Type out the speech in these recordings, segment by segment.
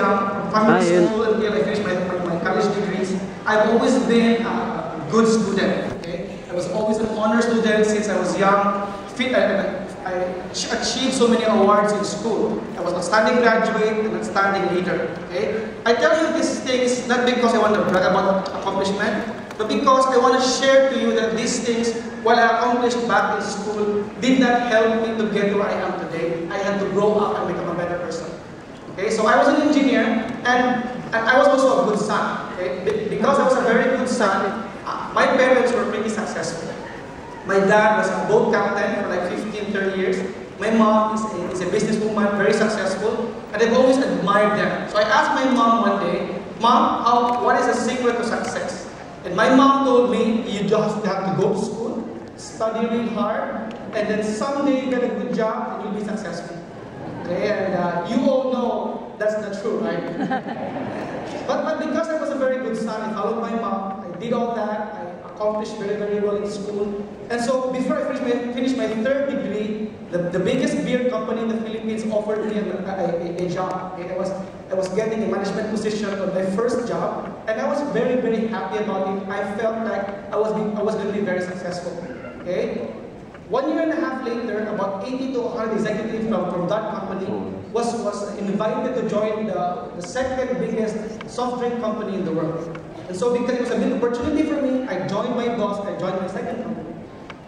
young, from primary school until I finished my college degrees, I've always been a good student. Okay? I was always an honor student since I was young. I achieved so many awards in school. I was a standing graduate and a standing leader. Okay? I tell you these things not because I want to brag about accomplishment, but because I want to share to you that these things, what I accomplished back in school, did not help me to get where I am today. I had to grow up and become a better person. Okay? So I was an engineer, and I was also a good son. Okay? Because I was a very good son, my parents were pretty successful. My dad was a boat captain for like 15, 30 years. My mom is a businesswoman, very successful, and I've always admired them. So I asked my mom one day, Mom, what is the secret to success? And my mom told me, you just have to go to school, study really hard, and then someday you get a good job and you'll be successful. Okay, and you all know that's not true, right? but because I was a very good son, I followed my mom, I did all that, I accomplished very, very well in school. And so before I finished my third degree, the biggest beer company in the Philippines offered me a job. Okay? I was getting a management position on my first job, and I was very, very happy about it. I felt like I was going to be very successful. Okay? 1 year and a half later, about 80 to 100 executives from that company was invited to join the second biggest soft drink company in the world. And so because it was a big opportunity for me, I joined my boss, I joined my second company.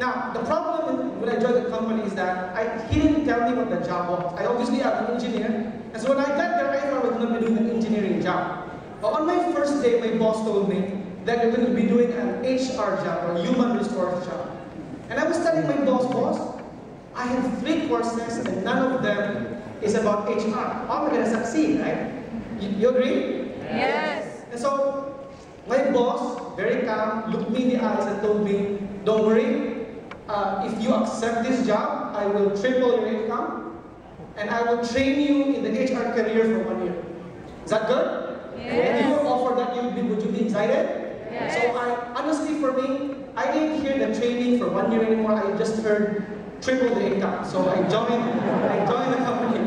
Now, the problem when I joined the company is that he didn't tell me what the job was. I obviously am an engineer, and so when I got there, I thought I was going to be doing an engineering job. But on my first day, my boss told me that you're going to be doing an HR job, or human resource job. And I was telling my boss, I have 3 courses and none of them is about HR. How am I going to succeed, right? You agree? Yes. And so, my boss, very calm, looked me in the eyes and told me, don't worry, if you accept this job, I will triple your income and I will train you in the HR career for 1 year. Is that good? Yes. If you were offered that, would you be excited? Yes. So honestly for me, I didn't hear the training for 1 year anymore. I just heard triple the income. So I joined the company.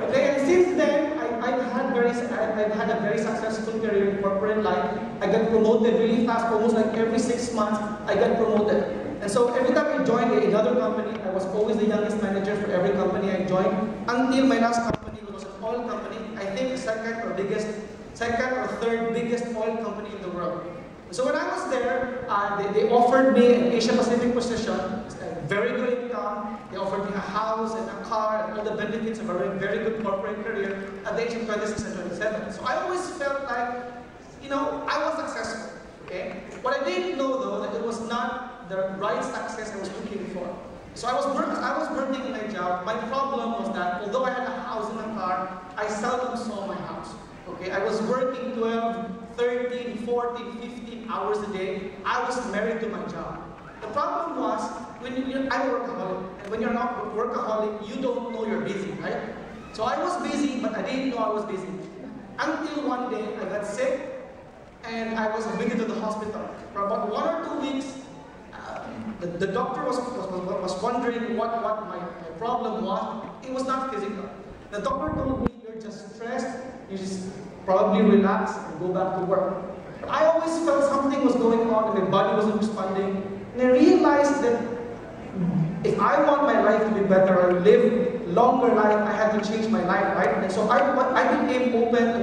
Okay, and since then, I've had a very successful career in corporate life. I got promoted really fast, almost like every 6 months, I got promoted. And so every time I joined another company, I was always the youngest manager for every company I joined, until my last company was an oil company. I think the second or third biggest oil company in the world. So when I was there, they offered me an Asia Pacific position, very good income. They offered me a house and a car and all the benefits of a very, very good corporate career at the age of 26 and 27. So I always felt like, I was successful. Okay? What I didn't know though, that it was not the right success I was looking for. So I was working in my job. My problem was that although I had a house and a car, I seldom saw my house. Okay? I was working 12, 13, 14, 15 hours a day. I was married to my job. The problem was, I'm a workaholic, and when you're not a workaholic, you don't know you're busy, right? So I was busy, but I didn't know I was busy. Until one day, I got sick, and I was admitted to the hospital. For about 1 or 2 weeks, the doctor was wondering what my problem was. It was not physical. The doctor told me, you're just stressed, you just probably relax and go back to work. But I always felt something was going on and my body wasn't responding. And I realized that if I want my life to be better or live longer life, I had to change my life, right? And so I became open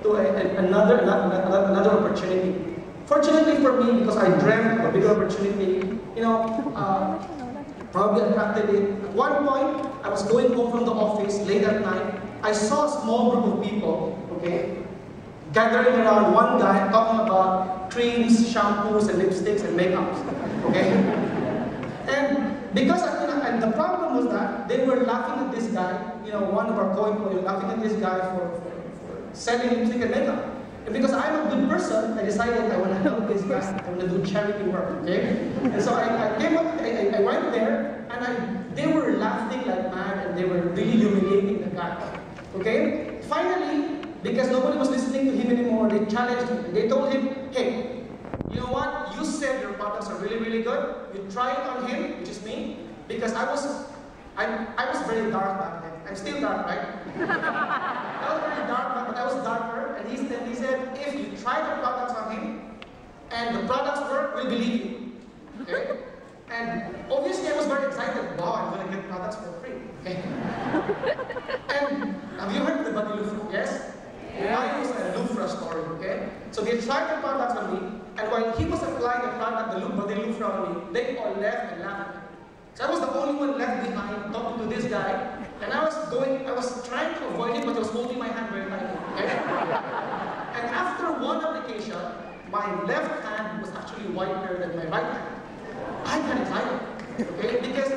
to another opportunity. Fortunately for me, because I dreamt of a bigger opportunity, probably attracted it. At one point, I was going home from the office late at night. I saw a small group of people, okay, gathering around one guy talking about creams, shampoos, and lipsticks and makeups, okay? And because and the problem was that they were laughing at this guy, one of our co-employees laughing at this guy for selling lipstick and makeup. And because I'm a good person, I decided I want to help this guy. I want to do charity work, okay? And so I went there, and they were laughing like mad, and they were really humiliating the guy, okay? Finally, because nobody was listening to him anymore, they challenged him. They told him, hey, you know what? You said your products are really, really good. You try it on him, which is me, because I was very dark back then. I'm still dark, right? I was very dark, but I was dark try the products on him, and the products work, we'll believe you. Okay? And obviously I was very excited. Wow, I'm going to get products for free. Okay? And have you heard of the Body Loofra? Yes? Yeah. I use a Loofra story. Okay? So they tried the products on me, and while he was applying the product, the Body Loofra on me, they all left and laughed at me. So I was the only one left behind talking to this guy, and I was trying to avoid him, but he was holding my hand very tightly. Okay? And after one application, my left hand was actually whiter than my right hand. I got excited, okay? Because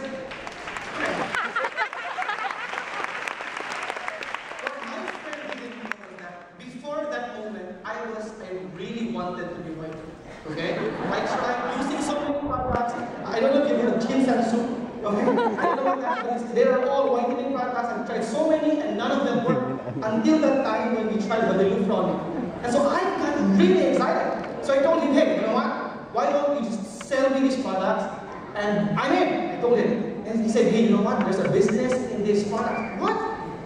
what my friend didn't know was that before that moment, I really wanted to be white, okay? I tried using so many products. I don't know if you've heard of ginseng soup, okay? I don't know what that is. They are all whitening products. I've tried so many, and none of them worked until that time when we tried Body Loofra on it. And so I got really excited. So I told him, hey, you know what? Why don't you just sell me these products? And I'm in. I told him. And he said, hey, you know what? There's a business in this product. What?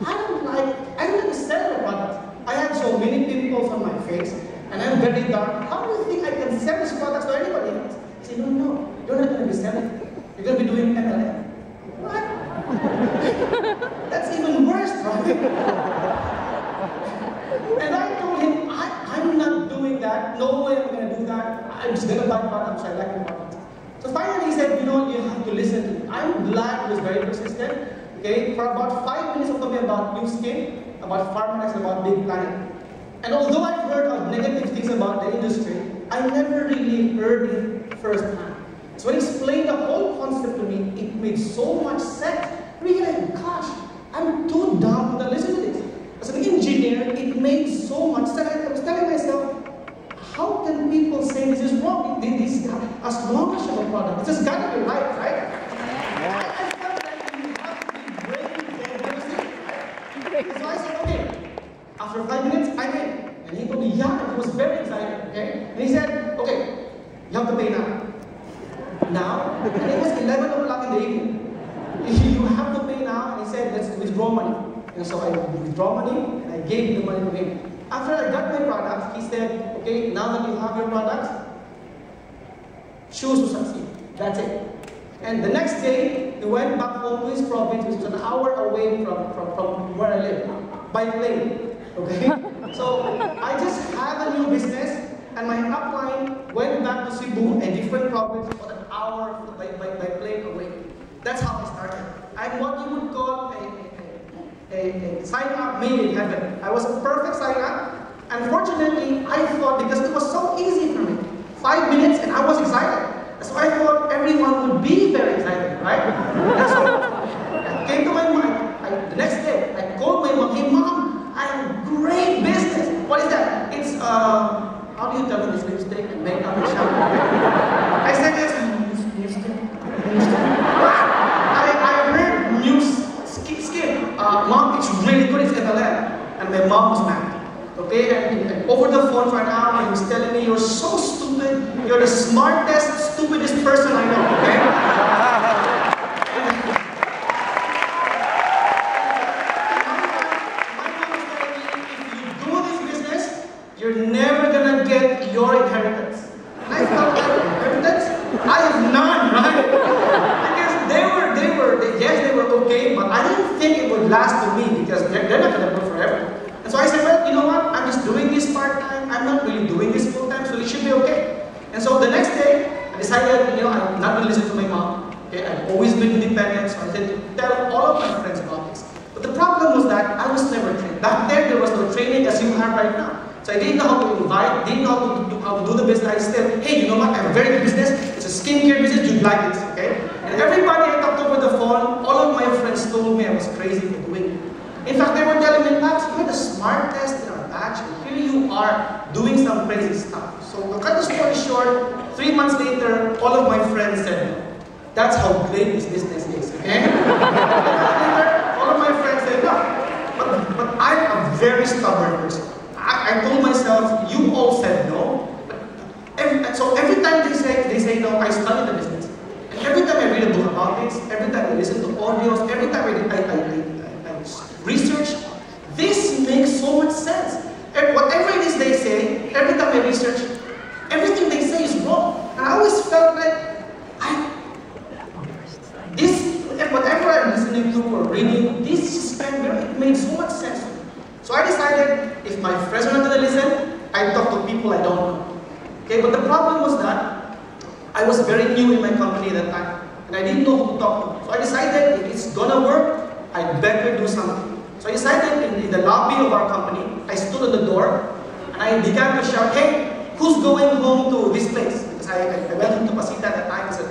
I don't like to sell the products. I have so many pimples on my face, and I'm very dark. How do you think I can sell these products to anybody else? He said, no, you're not going to be selling it. You're going to be doing MLM. What? That's even worse, right? And I told him, I'm not doing that. No way I'm going to do that. I'm just going to buy products. I like the products. So finally he said, you know, you have to listen to me. I'm glad he was very persistent. Okay, for about 5 minutes of talking about NUSkin, about Pharma, about Big Planet. And although I've heard of negative things about the industry, I never really heard it firsthand. So when he explained the whole concept to me, it made so much sense. Really, gosh, I'm too dumb to listen to this. As an engineer, it made so much sense. I was telling myself, how can people say this is wrong? As long as you have a product, it's just got to be right, right? Yeah. I felt like you have to be brain dead, right? So I said, okay. After 5 minutes, I'm in. And he told me, yeah, and he was very excited, okay? And he said, okay, you have to pay now. Now? And it was 11 o'clock in the evening. You have to pay now. And he said, let's withdraw money. And so I withdraw money, and I gave the money to him. After I got my products, he said, okay, now that you have your products, choose to succeed. That's it. And the next day, he went back home to his province, which was an hour away from where I live, by plane. Okay? So I just had a new business, and my upline went back to Cebu, a different province, about an hour by plane away. That's how I started. I'm what you would call a sign-up made in heaven. I was a perfect sign-up. Unfortunately, I thought, because it was so easy for me, 5 minutes and I was excited. So I thought everyone would be very excited, right? And so I came to my mind. The next day, I called my mom, hey mom, I have great business. What is that? It's, how do you tell me this lipstick and makeup and shampoo? I said, it's I heard NUSkin. Mom, it's really good, it's MLM. And my mom was mad. Okay, and over the phone for an hour, he was telling me, you're so stupid, you're the smartest, stupidest person I know, okay? My mom was telling me, if you do this business, you're never gonna get your inheritance. And I felt like, inheritance? I have none, right? Because they were okay, but I didn't think it would last to me, because they're not gonna go forever. And so I said, well, you know what, I'm just doing this part-time, I'm not really doing this full-time, so it should be okay. And so the next day, I decided, you know, I'm not going to listen to my mom. Okay, I've always been independent, so I said to tell all of my friends about this. But the problem was that I was never trained. Back then, there was no training as you have right now. So I didn't know how to invite, didn't know how to do the business. I said, hey, you know what, I have a very good business, it's a skincare business, you'd like this, okay? And everybody I talked over the phone, all of my friends told me I was crazy for doing it. In fact, they were telling me, Max, you're the smartest in our batch, and here you are doing some crazy stuff. So to cut the story short, 3 months later, all of my friends said no. That's how great this business is, okay? Later, all of my friends said no. But I'm a very stubborn person. I told myself, you all said no. So every time they say no, I study the business. And every time I read a book about this, every time I listen to audios, every time I research, this makes so much sense. And whatever it is they say, every time I decided if my friends are not going to listen, I talk to people I don't know. Okay, but the problem was that I was very new in my company at that time, and I didn't know who to talk to. So I decided if it's gonna work, I'd better do something. So I decided in the lobby of our company, I stood at the door, and I began to shout, "Hey, who's going home to this place?" Because I went into Pasita at that time, so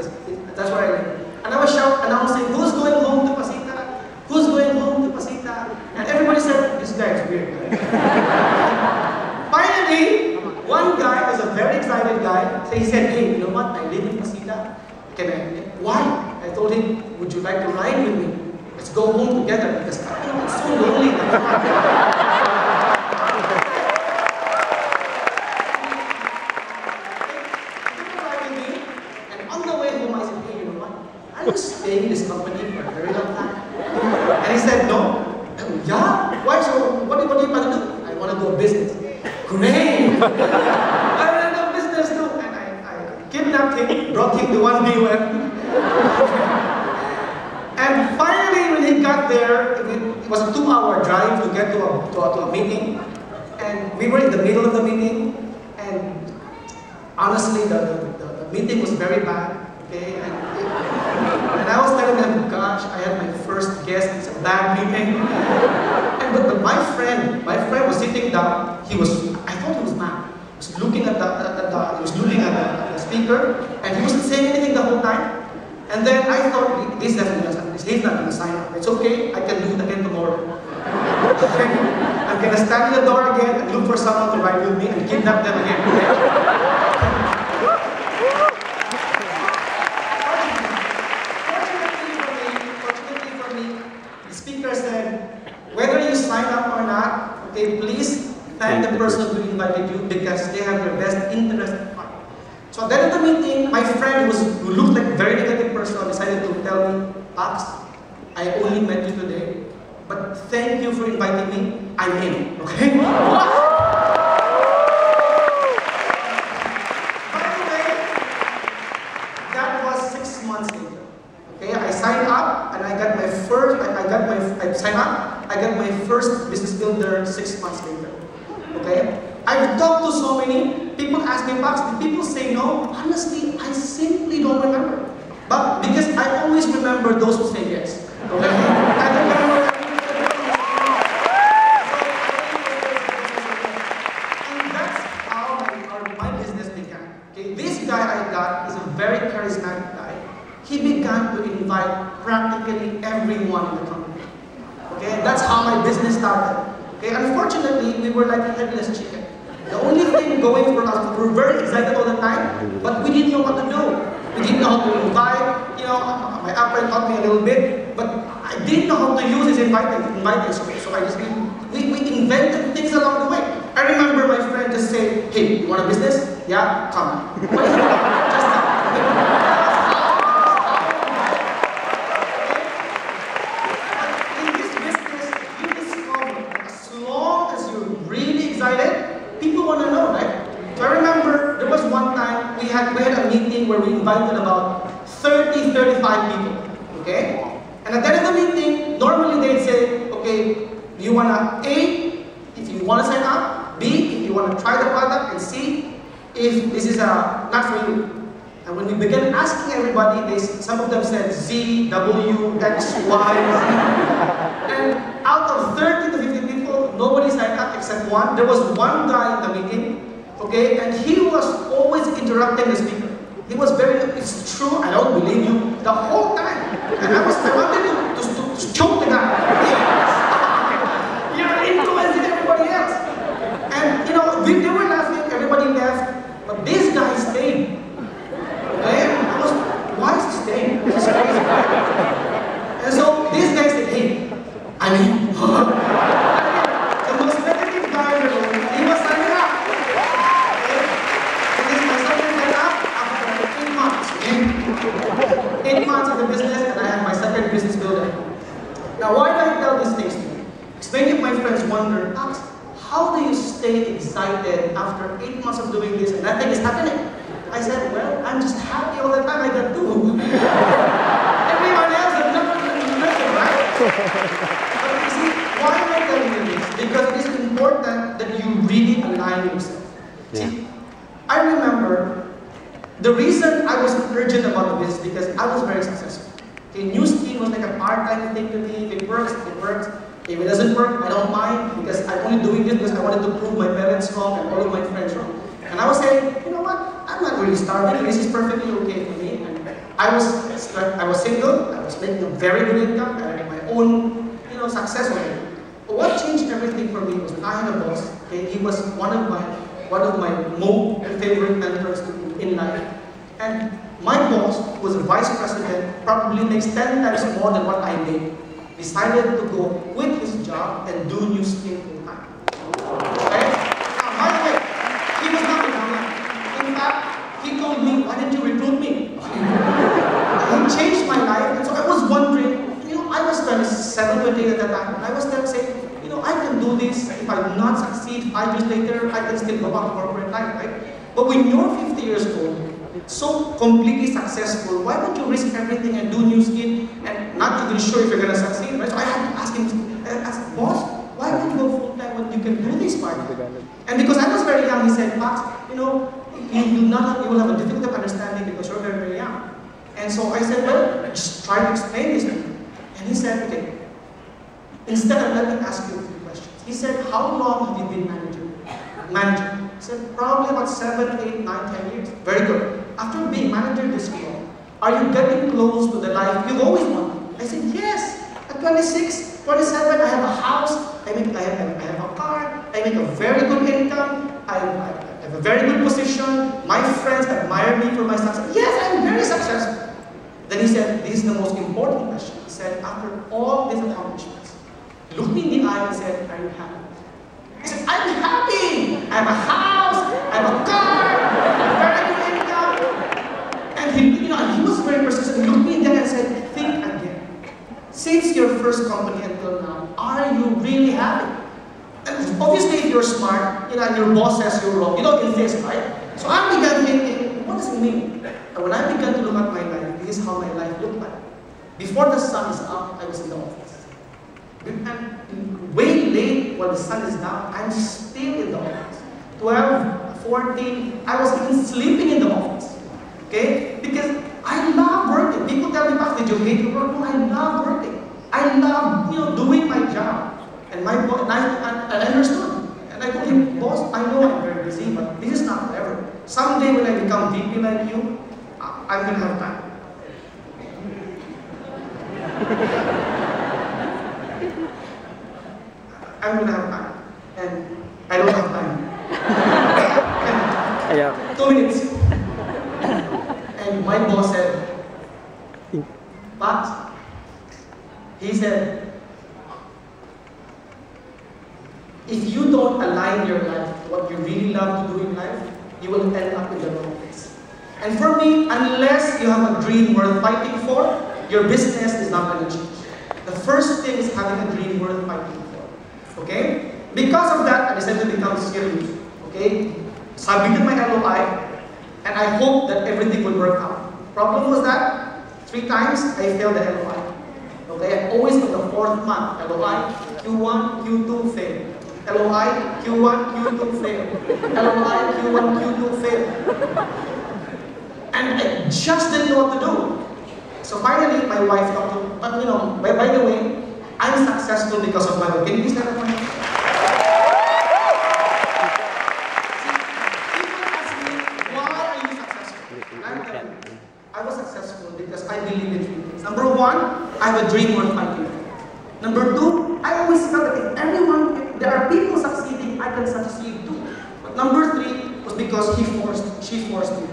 that's where I live. And I was announcing, "Who's going home to Pasita? Who's going home to Pasita?" And everybody said, "This guy is weird." Finally, one guy was a very excited guy, so he said, "Hey, you know what? I live in Pasita. Why?" I told him, "Would you like to ride with me? Let's go home together because it's so lonely." And on the way home, I said, "Hey, you know what? I was staying in this company for a very long time." And he said, "No." "Yeah? Why? So what do you want to do?" "I want to do a business." "Great! I want to do a business too." And I kidnapped him, brought him to one BUM. And finally, when he got there, it was a 2-hour drive to get to a meeting. And we were in the middle of the meeting. And honestly, the meeting was very bad. Okay? And I was telling them, "Gosh, I had my first guest. It's a bad meeting." But my friend was sitting down. I thought he was mad. He was looking at the speaker, and he wasn't saying anything the whole time. And then I thought, he's not going to sign up. It's okay, I can do it again tomorrow. I'm going to stand in the door again and look for someone to ride with me and kidnap them again. Fortunately for me, the speaker said, "Whether you sign up or not, okay, please thank the person who invited you because they have your best interest at heart." So at the end of the meeting, my friend who looked like a very negative person decided to tell me, "Pax, I only met you today, but thank you for inviting me. I'm in." Okay? By the way, that was 6 months later. Okay, I signed up and I got my first business builder 6 months later. Okay? I've talked to so many people. Ask me, "Pax, did people say no?" Honestly, I simply don't remember. But because I always remember those who say yes. Okay? I don't remember. And that's how my business began. Okay? This guy I got is a very charismatic guy. He began to invite practically everyone in the company. Okay? That's how my business started. Okay? Unfortunately, we were like a headless chicken. The only thing going for us, we were very excited all the time, but we didn't know what to do. We didn't know how to invite. My upline taught me a little bit, but I didn't know how to use his inviting. So we invented things along the way. I remember my friend just saying, "Hey, you want a business? Yeah, come. What is it? Just come." In this business, you discover as long as you're really excited, people want to know, right? So I remember there was one time we had a meeting where we invited about 35 people, okay? And at the end of the meeting, normally they'd say, "Okay, you want to A, if you want to sign up, B, if you want to try the product, and C, if this is not for you." And when we began asking everybody, some of them said Z, W, X, Y, Z. And out of 30 to 50 people, nobody signed up except one. There was one guy in the meeting, okay, and he was always interrupting the speaker. He was "It's true, I don't believe you," the whole time. And I wanted to choke the guy. You're influencing everybody else. And they were laughing, everybody left, but this guy stayed. Okay? Why is he staying? This is crazy. And so this guy said, "Hey, I mean, the most negative guy in the room, he was signing up. Okay? And this my second sign up after 8 months. Okay? 8 months of the business, and I have my second business builder. Now, why do I tell these things to you? Because many of my friends wonder, "Pax, how do you stay excited after 8 months of doing this and nothing is happening?" I said, "Well, I'm just happy all the time I got to." Everyone else has never done nothing, right? But you see, why am I telling you this? Because it is important really align yourself. See, I remember the reason I was urgent about the business because I was very successful. Okay, NUSkin was like a part-time thing to me. If it works, it works. If it doesn't work, I don't mind because I'm only doing this because I wanted to prove my parents wrong and all of my friends wrong. And I was saying, you know what? I'm not really starving. This is perfectly okay for me. And I was single. I was making a very good income. I had my own, success already. But what changed everything for me was when I had a boss. Okay, he was one of my most favorite mentors in life. And my boss, who was a vice president, probably makes 10 times more than what I made, decided to go quit his job and do NUSkin full time. Okay? Now, by the way, he was not around that. In fact, he told me, why didn't you recruit me? He changed my life, and so I was wondering, I was 27, 28 at that time, and I was there saying, I can do this. If I do not succeed 5 years later, I can still go back to corporate life, right? But when you're 50 years old, so completely successful, why would you risk everything and do NUSkin and not even sure if you're going to succeed, right? So I had to ask him, boss, why would you go full-time when you can do this part? And because I was very young, he said, Max, you will have a difficult understanding because you're very, very young. And so I said, well, just try to explain this to me. And he said, okay, instead of let me ask you a few questions. He said, how long have you been manager? I said, probably about 7, 8, 9, 10 years. Very good. After being manager this long, are you getting close to the life you've always wanted? I said, yes. At 26, 27, I have a house, I have a car, I make a very good income, I have a very good position, my friends admire me for my success. Yes, I'm very successful. Then he said, this is the most important question. He said, after all these accomplishments, looked me in the eye and said, are you happy? I said, I'm happy! I have a house, I have a car, a very good income. And he was very persistent. He looked me in the eye and said, think again. Since your first company until now, are you really happy? And obviously, if you're smart, and your boss says you're wrong, you don't insist, right? So I began thinking, what does it mean? And when I began to look at my life, this is how my life looked like. Before the sun is up, I was in the office. And way late when the sun is down, I'm still in the office. 12, 14, I was even sleeping in the office. Okay? Because I love working. People tell me, Max, did you hate your work? No, I love working. I love doing my job. And my boss, and I understood. And I told him, boss, I know I'm very busy, but this is not forever. Someday when I become VP like you, I'm going to have time. I'm going to have time. And I don't have time. And 2 minutes. And my boss said, but he said, if you don't align your life to what you really love to do in life, you will end up in the wrong place. And for me, unless you have a dream worth fighting for, your business is not going to change. The first thing is having a dream worth fighting for. Okay? Because of that, I decided to become serious. Okay? Submitted my LOI, and I hope that everything will work out. Problem was that 3 times I failed the LOI. Okay? And always on the 4th month, LOI, Q1, Q2 failed. LOI, Q1, Q2 failed. LOI, Q1, Q2 failed. And I just didn't know what to do. So finally, my wife talked to me, by the way, I'm successful because of my work. Can you please let me know? People ask me, why are you successful? And I'm telling you, I was successful because I believe in 3 things. Number 1, I have a dream worth fighting for. Number 2, I always felt that if there are people succeeding, I can succeed too. But number 3 was because she forced me.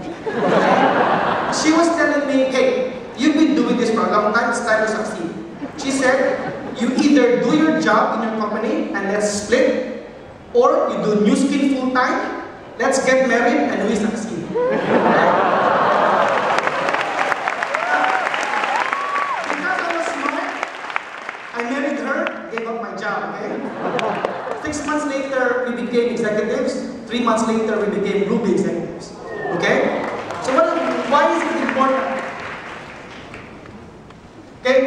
She was telling me, hey, you've been doing this for a long time, it's time to succeed. She said, you either do your job in your company and let's split, or you do NUSkin full time, let's get married and we succeed. Because I was smart, I married her, gave up my job, okay? 6 months later, we became executives. 3 months later, we became Ruby executives. Okay? So why is it important? Okay?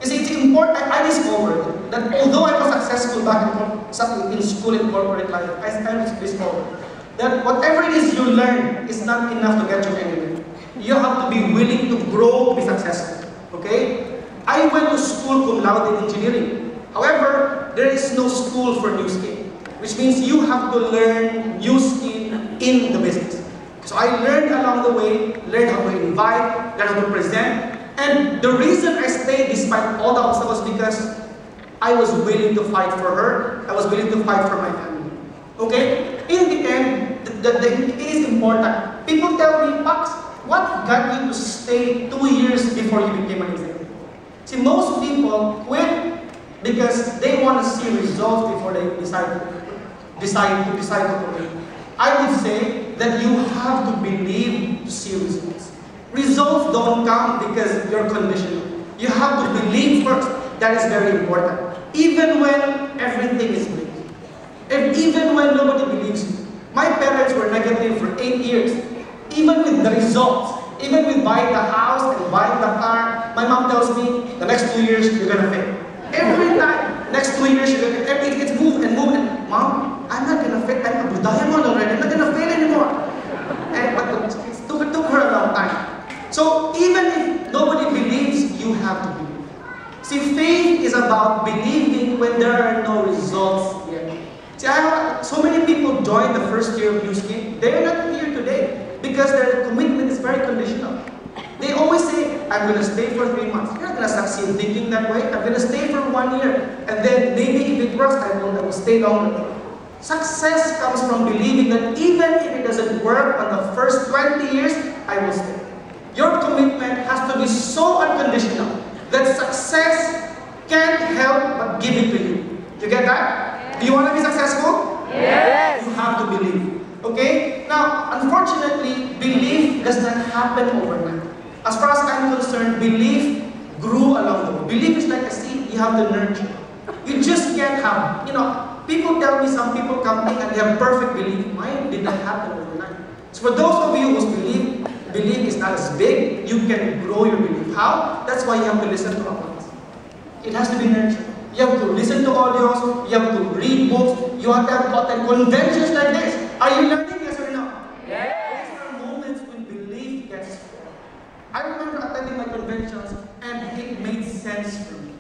You see, it's important. I discovered that although I was successful back in in school and corporate life, I discovered that whatever it is you learn is not enough to get you anywhere. You have to be willing to grow to be successful. Okay? I went to school cum laude in engineering. However, there is no school for NUSkin, which means you have to learn new skill in the business. So I learned along the way, learned how to invite, learned how to present, and the reason I stayed despite all the obstacles was because I was willing to fight for her, I was willing to fight for my family. Okay? In the end, it is important. People tell me, Pax, what got you to stay 2 years before you became an executive? See, most people quit because they want to see results before they decide to quit. I would say that you have to believe to see results. Results don't come because you're conditional. You have to believe first. That is very important. Even when everything is bleak. And even when nobody believes you. My parents were negative for 8 years. Even with the results, even with buying the house and buying the car, my mom tells me, the next 2 years, you're going to fail. Every time, next 2 years, it's move and move. And Mom, I'm not going to fail. I'm a diamond already. I'm not going to fail anymore. But it took her a long time. So even if nobody believes, you have to believe. See, faith is about believing when there are no results yet. See, so many people join the first year of NUSkin. They're not here today because their commitment is very conditional. They always say, I'm going to stay for 3 months. You're not going to succeed thinking that way. I'm going to stay for 1 year. And then maybe if it works, I will stay longer. Success comes from believing that even if it doesn't work on the first 20 years, I will stay. Your commitment has to be so unconditional that success can't help but give it to you. You get that? Do you want to be successful? Yes. You have to believe. Okay? Now, unfortunately, belief does not happen overnight. As far as I'm concerned, belief grew along the way. Belief is like a seed you have to nurture. You just can't have, people tell me some people come in and they have perfect belief. Mine did not happen overnight. So for those of you who belief is not as big, you can grow your belief. How? That's why you have to listen to others. It has to be nurtured. You have to listen to audios, you have to read books, you have to have conventions like this. Are you learning, yes or no? Yes. There are moments when belief gets strong. I remember attending my conventions and it made sense for me.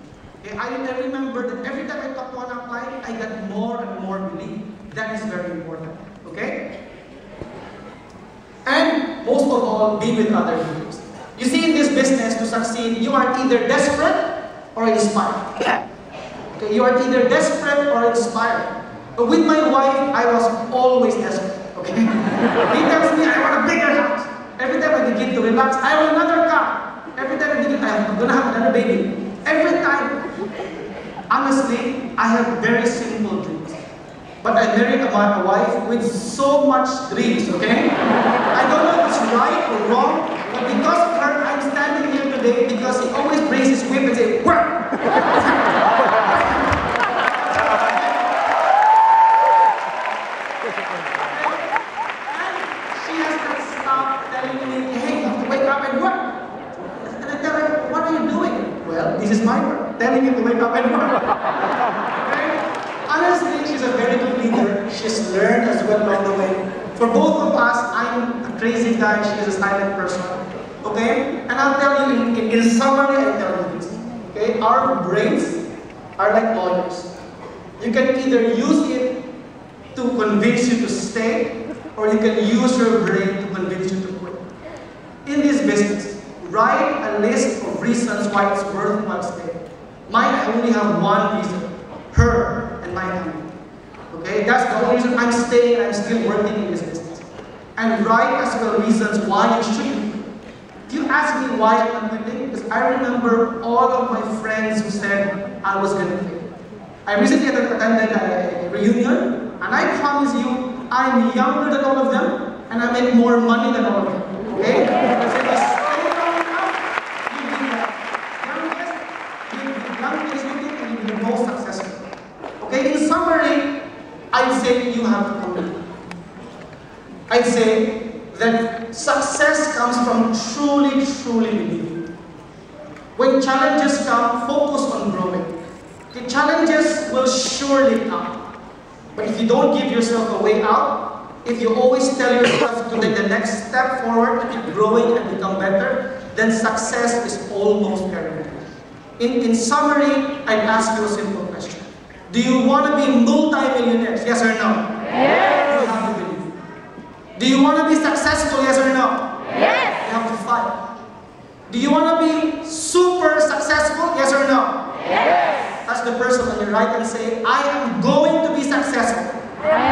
Okay? I remember that every time I talked to an client, I got more and more belief. That is very important. Okay? And most of all, be with other believers. You see, in this business, to succeed, you are either desperate or inspired. Okay, you are either desperate or inspired. But with my wife, I was always desperate. Okay? He tells me, I want a bigger house. Every time I begin to relax, I want another car. Every time I begin, I'm going to have another baby. Every time. Honestly, I have very simple dreams. But I married a wife with so much dreams, okay? I don't know if it's right or wrong, but because of her, I'm standing here today because he always brings his whip and says, work! This is my work, telling you to wake up and work. Okay? Honestly, she's a very good leader. She's learned as well along the way. For both of us, I'm a crazy guy, she's a silent person. Okay? And I'll tell you, in summary, I'll tell you this. Okay? Our brains are like lawyers. You can either use it to convince you to stay, or you can use your brain to convince you to quit. In this business, write a list of reasons why it's worthwhile staying. Mine, I only have one reason. Her and my family. Okay? That's the only reason I'm staying and I'm still working in this business. And write as well reasons why you should quit. If you ask me why I'm quitting, because I remember all of my friends who said I was going to fail. I recently attended a reunion, and I promise you, I'm younger than all of them, and I make more money than all of them. Okay? Because if you stay long enough, you'll be the youngest looking and you'll be the most successful. Okay? In summary, I'd say you have to commit. I'd say that success comes from truly believing. When challenges come, focus on growing. The challenges will surely come. But if you don't give yourself a way out, if you always tell yourself to take the next step forward, to keep growing and become better, then success is almost guaranteed. In summary, I'd ask you a simple question. Do you want to be multi-millionaires? Yes or no? Yes. You have to believe. Do you want to be successful? Yes or no? Yes. You have to fight. Do you want to be super successful? Yes or no? Yes. Touch the person on your right and say, I am going to be successful. I